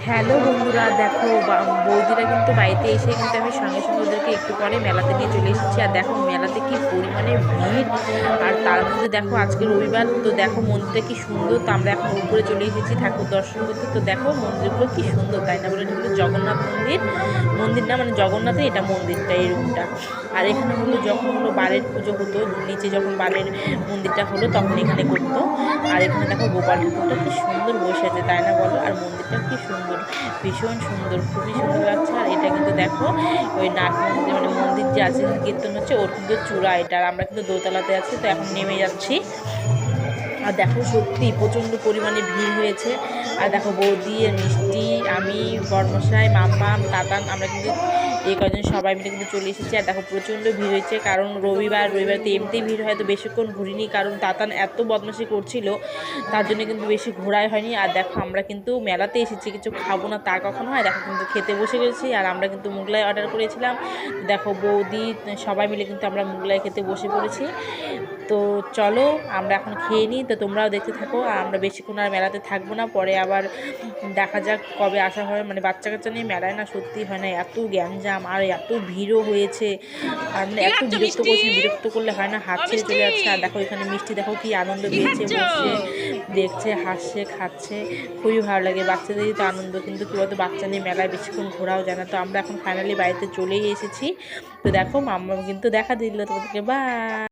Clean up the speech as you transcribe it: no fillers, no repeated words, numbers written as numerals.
Hello বন্ধুরা, দেখো বৌদিরা কিন্তু বাড়িতে এসে কিন্তু আমি সঙ্গে সঙ্গে ওদেরকে একটু পরে মেলাতে নিয়ে চলে এসেছি। আর দেখো মেলাতে কি পরিমাণে ভিড়। আর তার মধ্যে দেখো আজকে রবিবার, তো দেখো মন্দিরটা কি সুন্দর। তো আমরা এখন উপরে চলে এসেছি ঠাকুর দর্শন করতে। তো দেখো মন্দিরগুলো কি সুন্দর, তাই না বলে? এটা হলো জগন্নাথ মন্দির। মন্দির না, মানে জগন্নাথের এটা মন্দিরটা, এই রুমটা। আর এখানে হলো যখন হলো বারের পুজো হতো, নিচে যখন বারের মন্দিরটা হলো তখন এখানে করতো। আর এখানে দেখো গোপাল ঠাকুরটা কি সুন্দর বসে আছে, তাই না বলো? আর মন্দিরটা কি সুন্দর, ভীষণ সুন্দর, খুবই সুন্দর লাগছে। আর এটা কিন্তু দেখো ওই নাট মন্দির, মানে মন্দির যে আছে কীর্তন হচ্ছে ওর কিন্তু চূড়া এটা। আর আমরা কিন্তু দোতলাতে আছি, তো এখন নেমে যাচ্ছি। আর দেখো সত্যি প্রচণ্ড পরিমাণে ভিড় হয়েছে। আর দেখো বৌদি আর মিষ্টি, আমি, বর্মশাই, মাম্মাম, তাতান, আমরা কিন্তু এই কজন সবাই মিলে কিন্তু চলে এসেছি। আর দেখো প্রচণ্ড ভিড় হয়েছে, কারণ রবিবার তো এমনিতেই ভিড় হয়, তো বেশিক্ষণ ঘুরিনি, কারণ তাতান এত বদমাশি করছিল, তার জন্য কিন্তু বেশি ঘোরাই হয়নি। আর দেখো আমরা কিন্তু মেলাতে এসেছি, কিছু খাবো না তা কখন হয়? দেখো কিন্তু খেতে বসে গেছি। আর আমরা কিন্তু মোগলাই অর্ডার করেছিলাম। দেখো বৌদি সবাই মিলে কিন্তু আমরা মোগলাই খেতে বসে পড়েছি। তো চলো আমরা এখন খেয়ে নিই। তো তোমরাও দেখতে থাকো। আর আমরা বেশিক্ষণ আর মেলাতে থাকবো না, পরে আবার দেখা যাক কবে আসা হয়। মানে বাচ্চা কাচ্চা নিয়ে মেলায় না সত্যি হয় না, এত গ্যাঞ্জাম আর এত ভিড়ও হয়েছে। আর মানে এত বিরক্ত করছে, বিরক্ত করলে হয় না, হাত ছেড়ে চলে যাচ্ছে। আর দেখো এখানে মিষ্টি দেখো কি আনন্দ পেয়েছে, বসে দেখছে, হাসছে, খাচ্ছে, খুবই ভালো লাগে। বাচ্চাদেরই তো আনন্দ, কিন্তু কী বলতো, বাচ্চা নিয়ে মেলায় বেশিক্ষণ ঘোরাও যায় না। তো আমরা এখন ফাইনালি বাড়িতে চলেই এসেছি। তো দেখো মাম্মা কিন্তু দেখা দিল তোমাদেরকে, বাই।